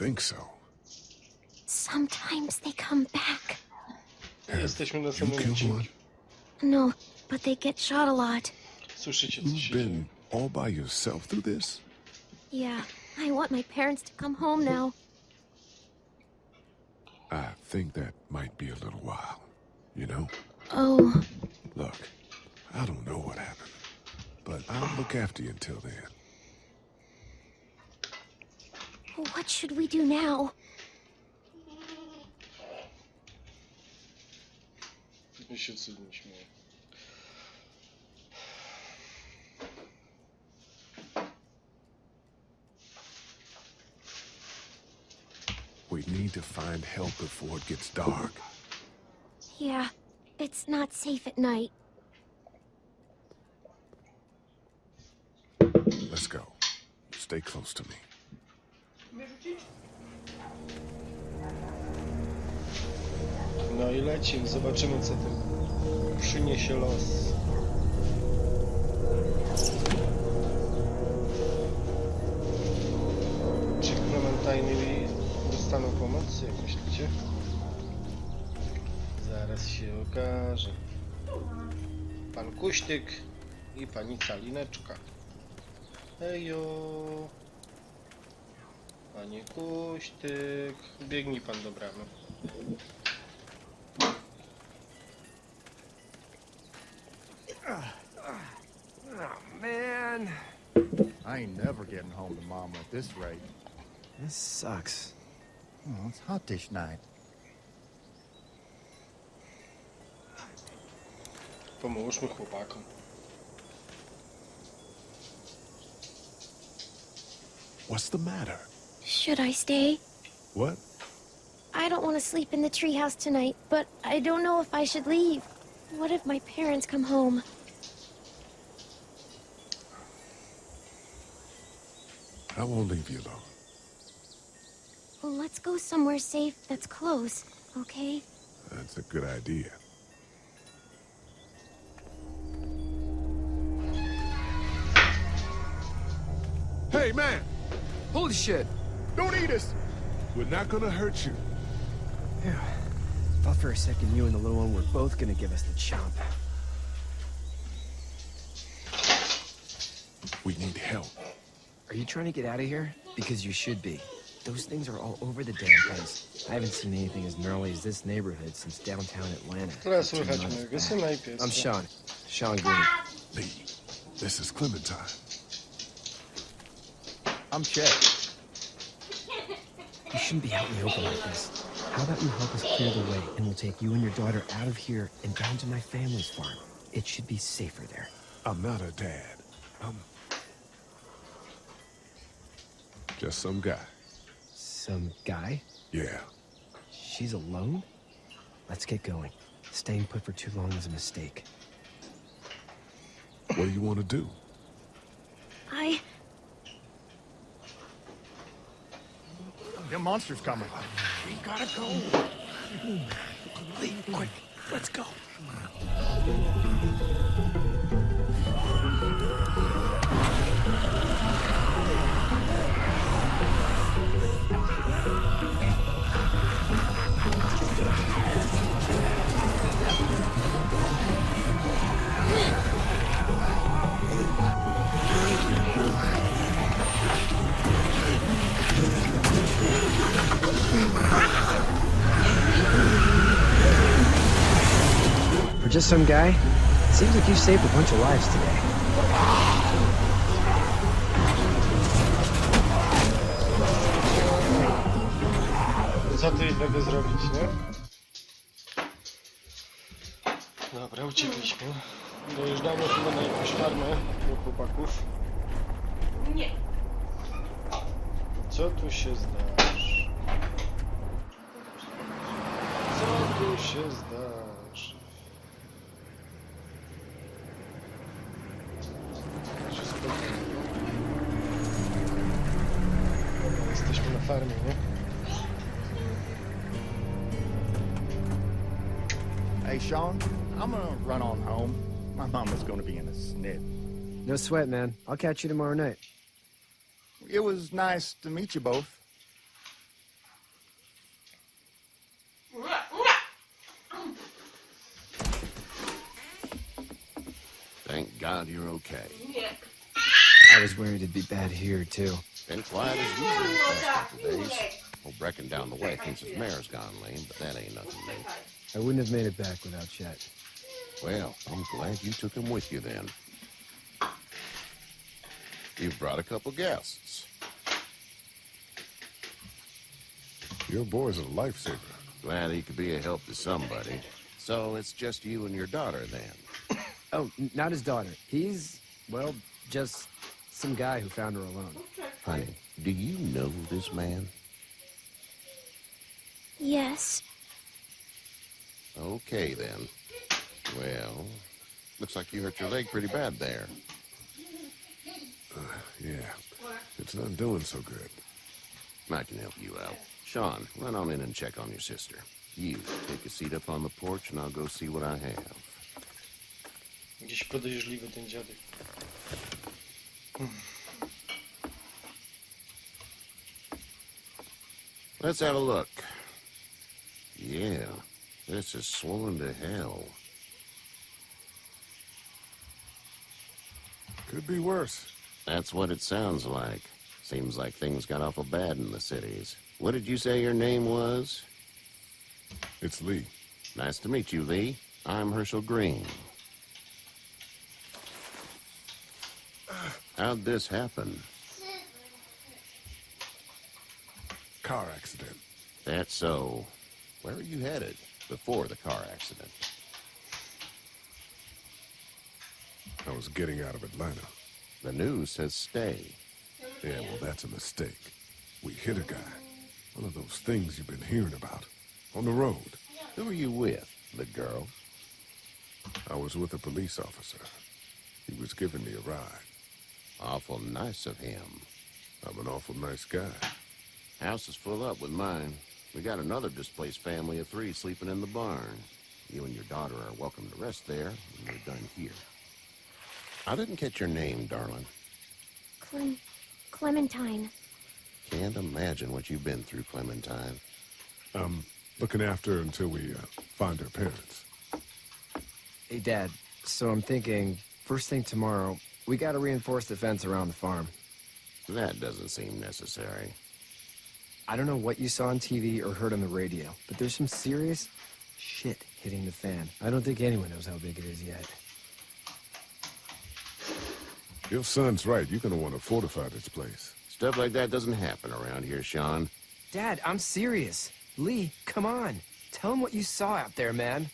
think so. Sometimes they come back. Jesteśmy na You samym killed odcinku. one? No, but they get shot a lot. Słyszycie, co You've się dzieje? been all by yourself through this? Yeah, I want my parents to come home now. I think that might be a little while, you know? Oh, Look, I don't know what happened, but I'll look after you until then. what should we do now? Mi się cudnie śmieje. We need to find help before it gets dark. Yeah, it's not safe at night. Let's go. Stay close to me. No i lecimy, zobaczymy, co tu przyniesie los. Czy Clementine dostaną pomoc, jak myślicie? Zaraz się okaże. Pan Kuśtyk i pani Calineczka. Ejo. Panie Kuśtyk, biegnij pan do bramy. Oh, man. I ain't never getting home to Mom at this rate. This sucks. Oh, it's hot this night. Pomóżmy chłopakom. What's the matter? Should I stay? What? I don't want to sleep in the treehouse tonight, but I don't know if I should leave. What if my parents come home? I won't leave you alone. Well, let's go somewhere safe that's close, okay? That's a good idea. Hey, man! Holy shit! Don't eat us! We're not gonna hurt you. Phew. Thought for a second you and the little one were both gonna give us the chomp. We need help. Are you trying to get out of here? Because you should be. Those things are all over the damn place. I haven't seen anything as gnarly as this neighborhood since downtown Atlanta. Teraz 2 słychać months mojego back. syna i pieska. I'm Sean. Sean Green. Lee, this is Clementine. I'm Chet. You shouldn't be out in the open like this. How about you help us clear the way, and we'll take you and your daughter out of here and down to my family's farm. It should be safer there. I'm not her dad. I'm just some guy. Some guy? Yeah. She's alone? Let's get going. Staying put for too long is a mistake. What do you want to do? Them monsters coming. We gotta go. Lee, quick, let's go. For just some guy, it seems like you saved a bunch of lives today. Co tu innego zrobić, nie? Dobra, uciekliśmy. Dojeżdżamy chyba na jakąś farmę do chłopaków. Nie. Co tu się zdarzy? Co tu się zdarzy? Wszystko... Jesteśmy na farmie, nie? Hey, Sean, I'm gonna run on home. My mama's gonna be in a snit. No sweat, man. I'll catch you tomorrow night. It was nice to meet you both. Thank God you're okay. I was worried it'd be bad here, too. Been quiet as usual the past couple days. Old Brecken down the way thinks his mare's gone lame, but that ain't nothing new. I wouldn't have made it back without Chet. Well, I'm glad you took him with you then. You've brought a couple guests. Your boy's a lifesaver. Glad he could be a help to somebody. So it's just you and your daughter then? Oh, not his daughter. He's, well, just some guy who found her alone. Honey, do you know this man? Yes. Okay, then. Well, looks like you hurt your leg pretty bad there. Yeah, it's not doing so good. I can help you out. Sean, run on in and check on your sister. You, take a seat up on the porch and I'll go see what I have. Gdzieś podejrzliwy ten dziadek. Let's have a look. Yeah, this is swollen to hell. Could be worse. That's what it sounds like. Seems like things got awful bad in the cities. What did you say your name was? It's Lee. Nice to meet you, Lee. I'm Herschel Green. How'd this happen? Car accident. That's so. Where were you headed before the car accident? I was getting out of Atlanta. The news says stay. Yeah, well, that's a mistake. We hit a guy. One of those things you've been hearing about. On the road. Who were you with? The girl? I was with a police officer. He was giving me a ride. Awful nice of him. I'm an awful nice guy. House is full up with mine. We got another displaced family of 3 sleeping in the barn. You and your daughter are welcome to rest there when we're done here. I didn't catch your name, darling. Clementine. Can't imagine what you've been through, Clementine. Looking after her until we find her parents. Hey, Dad, so I'm thinking, first thing tomorrow, we gotta reinforce the fence around the farm. That doesn't seem necessary. I don't know what you saw on TV or heard on the radio, but there's some serious shit hitting the fan. I don't think anyone knows how big it is yet. Your son's right. You're gonna want to fortify this place. Stuff like that doesn't happen around here, Sean. Dad, I'm serious. Lee, come on. Tell him what you saw out there, man.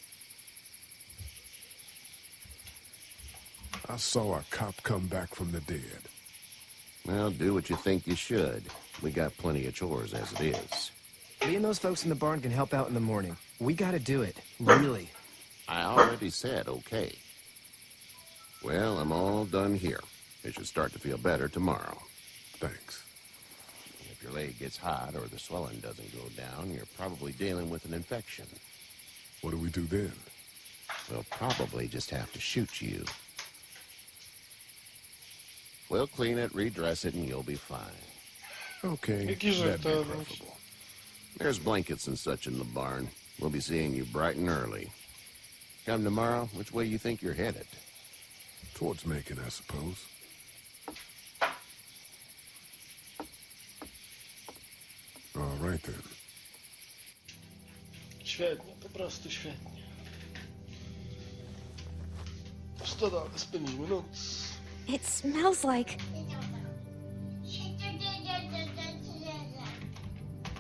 I saw a cop come back from the dead. Well, do what you think you should. We got plenty of chores as it is. Lee and those folks in the barn can help out in the morning. We gotta do it. Really. I already said okay. Well, I'm all done here. It should start to feel better tomorrow. Thanks. If your leg gets hot or the swelling doesn't go down, you're probably dealing with an infection. What do we do then? We'll probably just have to shoot you. We'll clean it, redress it, and you'll be fine. Okay, Jaki that'd be żartować. preferable. There's blankets and such in the barn. We'll be seeing you bright and early. Come tomorrow, which way you think you're headed? Towards Macon, I suppose. All right then. Świetnie, po prostu świetnie. W stodole spędzimy noc. It smells like...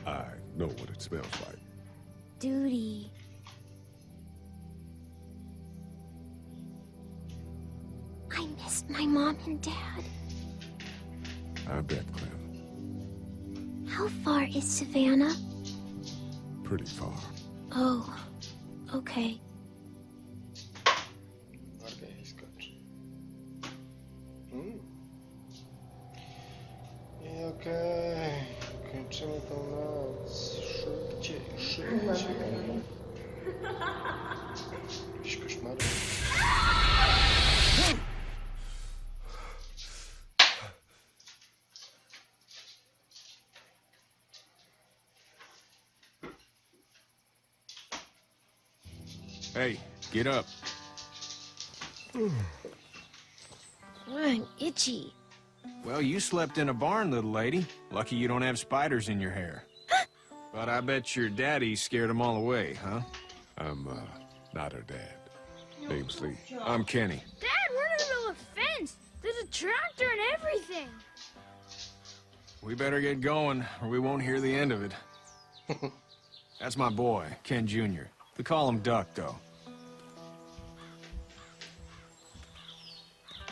I know what it smells like. duty. I missed my mom and dad. I bet, Clem. How far is Savannah? Pretty far. Oh, okay. Marka jej skoczy. I okej. Kończymy tą noc. Szybciej, szybciej. Jakiś koszmar. Hey, get up. I'm itchy. Well, you slept in a barn, little lady. Lucky you don't have spiders in your hair. But I bet your daddy scared them all away, huh? I'm, not her dad. Name's Lee. I'm Kenny. Dad, we're in the middle of a fence. There's a tractor and everything. We better get going, or we won't hear the end of it. That's my boy, Ken Jr. They call him Duck, though.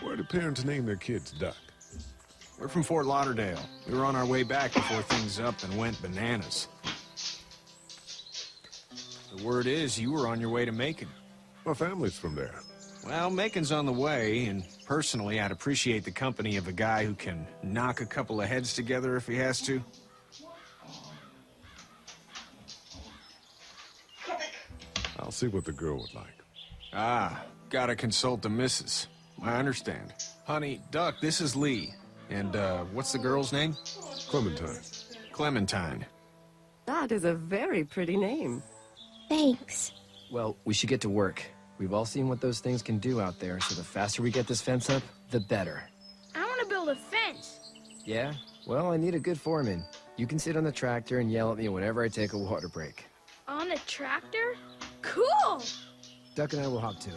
Where do parents name their kids Duck? We're from Fort Lauderdale. We were on our way back before things up and went bananas. The word is you were on your way to Macon. My family's from there. Well, Macon's on the way, and personally, I'd appreciate the company of a guy who can knock a couple of heads together if he has to. I'll see what the girl would like. Ah, gotta consult the missus. I understand. Honey, Duck, this is Lee. And, what's the girl's name? Clementine. Clementine. That is a very pretty name. Thanks. Well, we should get to work. We've all seen what those things can do out there, so the faster we get this fence up, the better. I want to build a fence. Yeah? Well, I need a good foreman. You can sit on the tractor and yell at me whenever I take a water break. On the tractor? Cool! Duck and I will hop to it.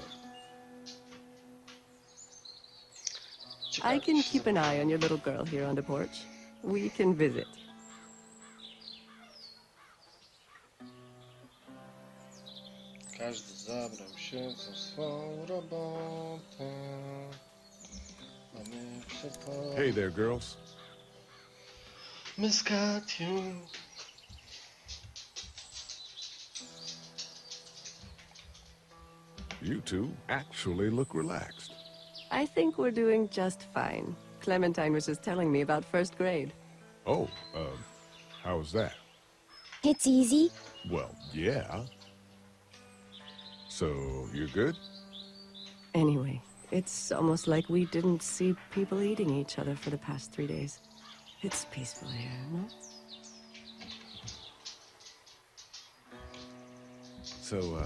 I can keep an eye on your little girl here on the porch. We can visit. Każdy zabrał się za swą robotę. A my wszystko... Hey there, girls. Miss Katiu. You two actually look relaxed. I think we're doing just fine. Clementine was just telling me about first grade. Oh, how was that? It's easy. Well, yeah. So, you're good? Anyway, it's almost like we didn't see people eating each other for the past 3 days. It's peaceful here, no? So,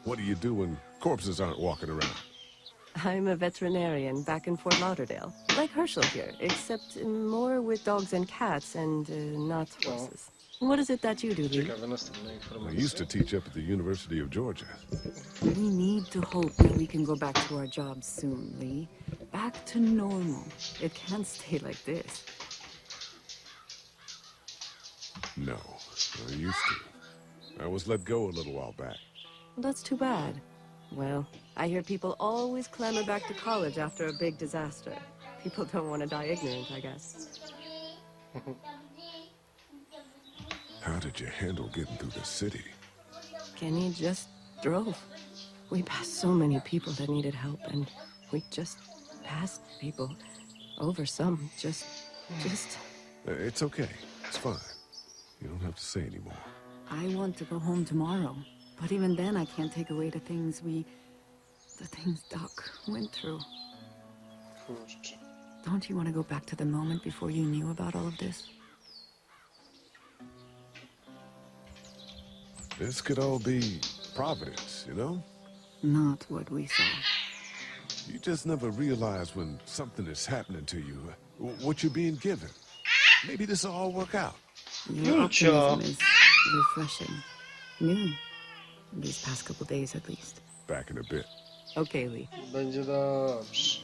what do you do when corpses aren't walking around? I'm a veterinarian back in Fort Lauderdale. Like Herschel here, except more with dogs and cats and not horses. What is it that you do, Lee? Ciekawe następne I informacje. used to teach up at the University of Georgia. We need to hope that we can go back to our jobs soon, Lee. Back to normal. It can't stay like this. No, I used to. I was let go a little while back. That's too bad. Well, I hear people always clamor back to college after a big disaster. People don't want to die ignorant, I guess. How did you handle getting through the city? Kenny just drove. We passed so many people that needed help, and we just passed people. Over some, just... It's okay. It's fine. You don't have to say anymore. I want to go home tomorrow. But even then, I can't take away the things Doc went through. Kurczę. Don't you want to go back to the moment before you knew about all of this? This could all be providence, you know? Not what we saw. You just never realize when something is happening to you, what you're being given. Maybe this will all work out. Your Jutro. optimism is refreshing. New. These past couple days, at least. Back in a bit. Okay, Lee. Będzie dobrze.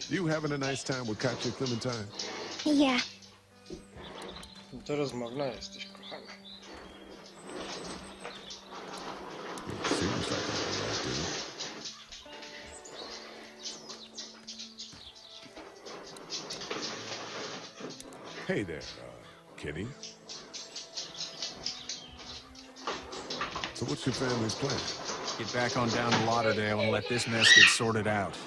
You having a nice time with Katya, Clementine? Yeah. To rozmowna jesteś, kochana. It seems like I'm all right, dude. Hey there, Kenny. So what's your family's plan? Get back on down to Lauderdale and let this mess get sorted out.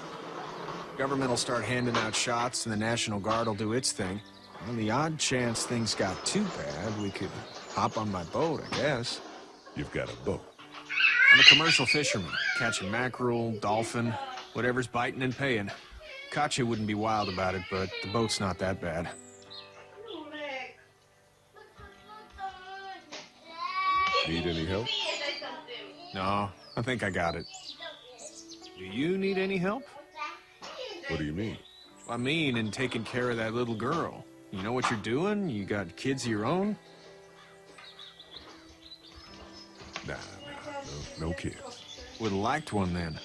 Government will start handing out shots, and the National Guard will do its thing. On the odd chance things got too bad, we could hop on my boat, I guess. You've got a boat. I'm a commercial fisherman, catching mackerel, dolphin, whatever's biting and paying. Katya wouldn't be wild about it, but the boat's not that bad. Need any help? No, I think I got it. Do you need any help? What do you mean? I mean, in taking care of that little girl. You know what you're doing? You got kids of your own? Nah, no kids. Would have liked one then.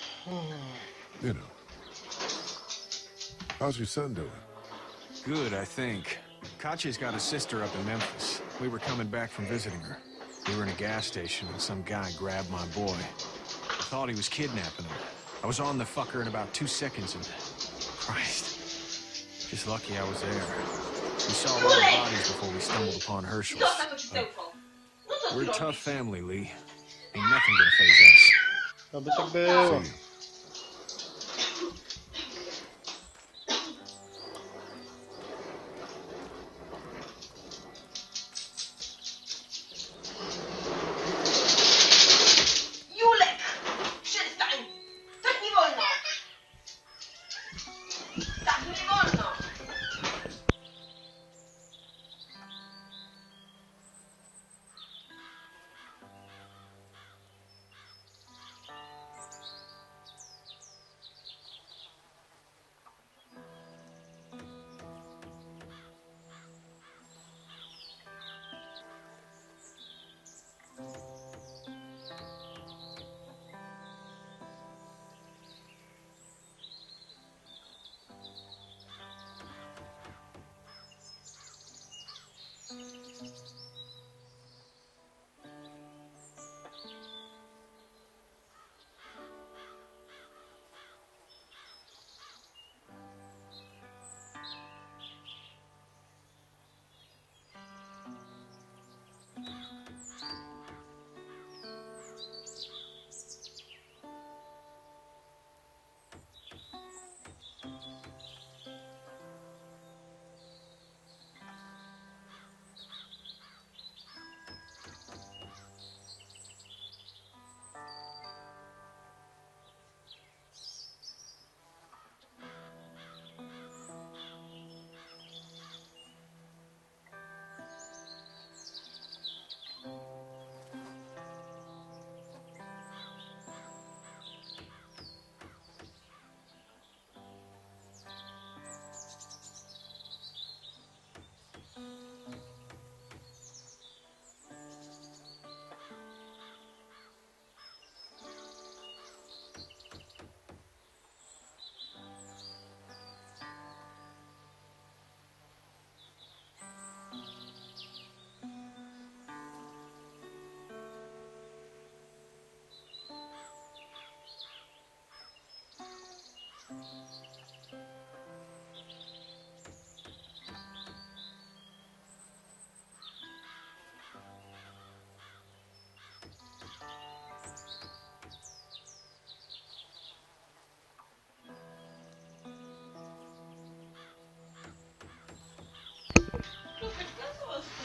You know. How's your son doing? Good, I think. Katya's got a sister up in Memphis. We were coming back from visiting her. We were in a gas station and some guy grabbed my boy. I thought he was kidnapping him. I was on the fucker in about 2 seconds and... Christ. Just lucky I was there. We saw a lot of bodies before we stumbled upon Herschel's. We're a tough family, Lee. Ain't nothing gonna phase us. Aby tak było. See you. Julek! Przestań! Tak nie wolno! Tak nie wolno!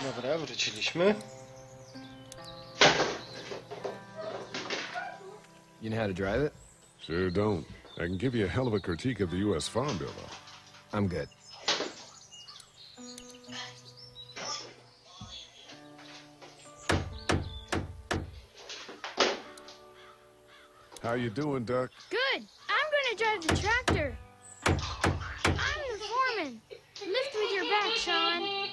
Dobra, wróciliśmy. You know how to drive it? Sure don't. I can give you a hell of a critique of the U.S. Farm Bill, though. I'm good. How you doing, Duck? Good. I'm gonna drive the tractor. I'm the foreman. Lift with your back, Sean.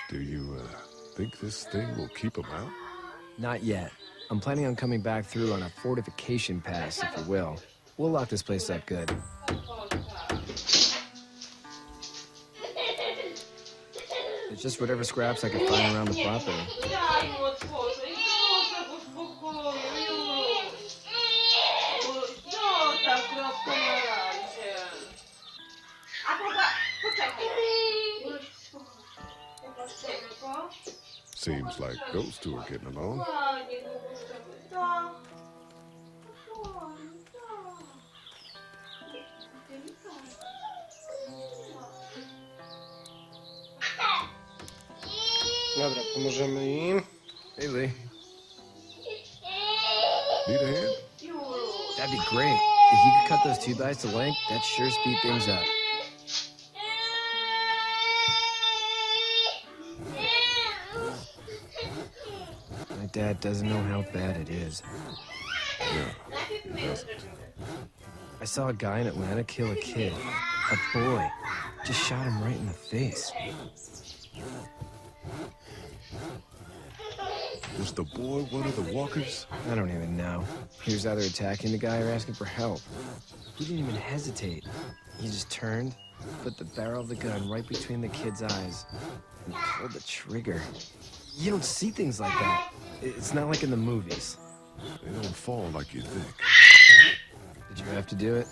Do you, think this thing will keep them out? Not yet. I'm planning on coming back through on a fortification pass, if you will. We'll lock this place up good. It's just whatever scraps I can find around the property. Seems like those two are getting along. Ładnie go postawię. Tak. Ładnie, tak. Dobra, pomożemy im. Hey, Lee. Need a hand? That'd be great. If you could cut those 2 bites to length, that'd sure speed things up. My dad doesn't know how bad it is. No, he doesn't. I saw a guy in Atlanta kill a kid. A boy. Just shot him right in the face. Was the boy one of the walkers? I don't even know. He was either attacking the guy or asking for help. He didn't even hesitate. He just turned, put the barrel of the gun right between the kid's eyes, and pulled the trigger. You don't see things like that. It's not like in the movies. They don't fall like you think. Did you have to do it?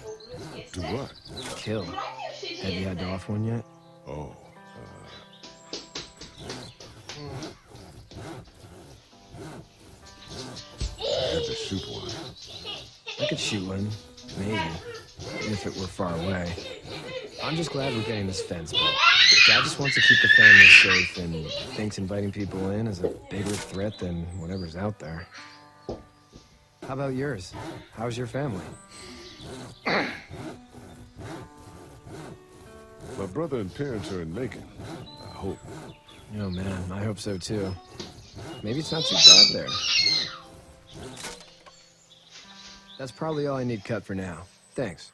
Do what? Kill. Have you had off one yet? Oh, I had to shoot one. I could shoot one, maybe, if it were far away. I'm just glad we're getting this fence built. Dad just wants to keep the family safe and thinks inviting people in is a bigger threat than whatever's out there. How about yours? How's your family? My brother and parents are in Macon. I hope. Oh man, I hope so too. Maybe it's not too bad there. That's probably all I need cut for now. Thanks.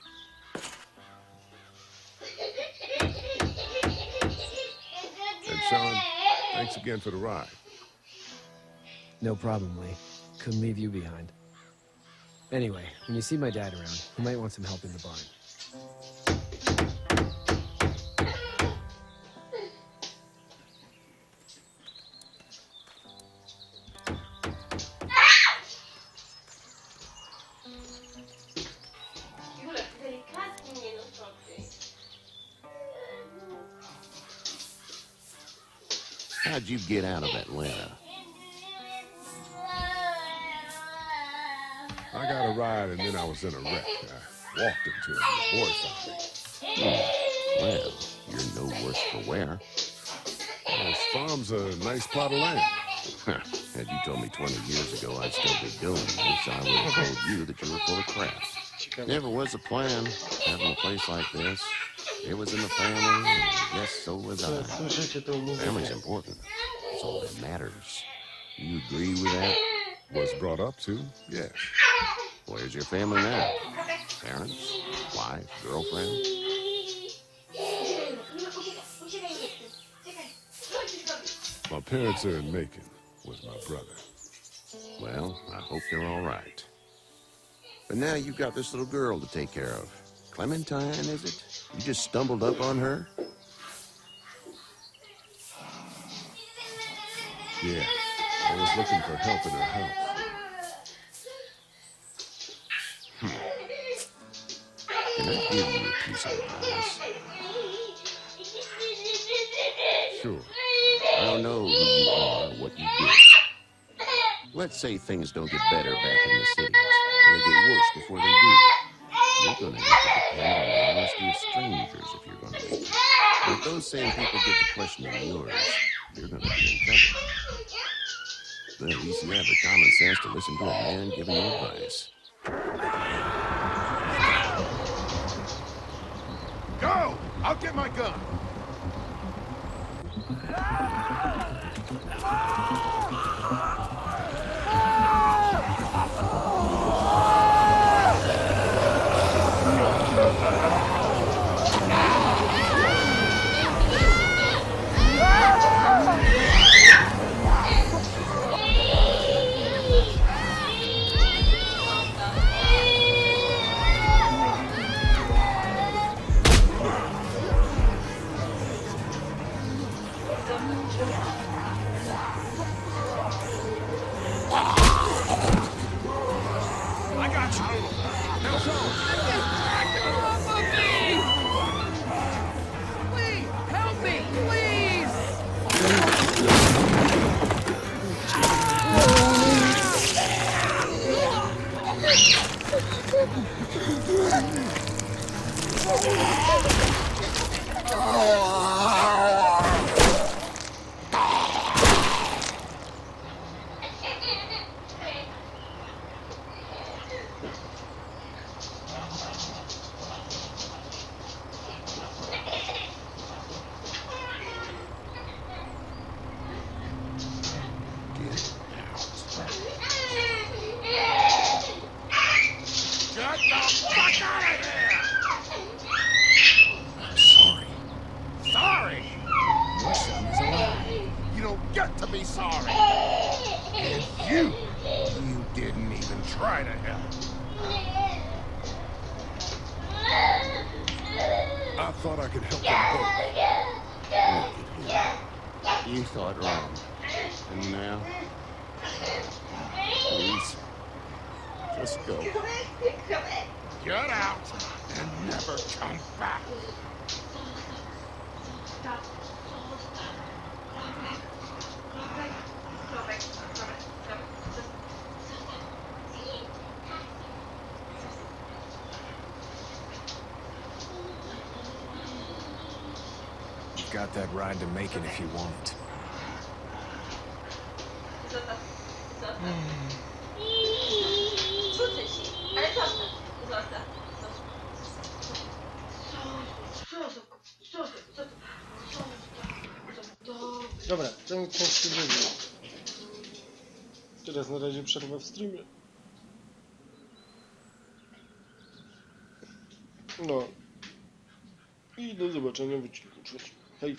And Sean, thanks again for the ride. No problem, Lee. Couldn't leave you behind. Anyway, when you see my dad around, you might want some help in the barn. Julek, delikatnie nie dostąpię. How'd you get out of Atlanta? I got a ride and then I was in a wreck. I walked into it and the boy found me. Well, you're no worse for wear. This farm's a nice plot of land. Had you told me 20 years ago I'd still be doing this, I would have told you that you were full of crap. Never was a plan, having a place like this. It was in the family, and yes, so was I. Słyszycie tą muzykę? Family's important. It's all that matters. You agree with that? Was brought up to, yes. Where's your family now? Parents? Wife? Girlfriend? My parents are in Macon with my brother. Well, I hope they're all right. But now you've got this little girl to take care of. Clementine, is it? You just stumbled up on her? Yeah, I was looking for help in her house. Can I give you a piece of advice? Sure. I don't know who you are or what you do. Let's say things don't get better back in the cities, or they get worse before they do. You're going to have to depend on the honesty of strangers if you're going to make it. But if those same people get to questioning yours, you're going to be in trouble. But at least you have the common sense to listen to a man giving you advice. Go! I'll get my gun. I got you. I'm sorry. Sorry? Your son is alive. You don't get to be sorry. And you didn't even try to help. I thought I could help them both. Look at him. You thought wrong. And now? Please. Just go. Get out and never come back. You've got that ride to make it if you want it. Dobra, ten część drugi. Teraz na razie przerwa w streamie. No. I do zobaczenia w odcinku trzecim. Hej!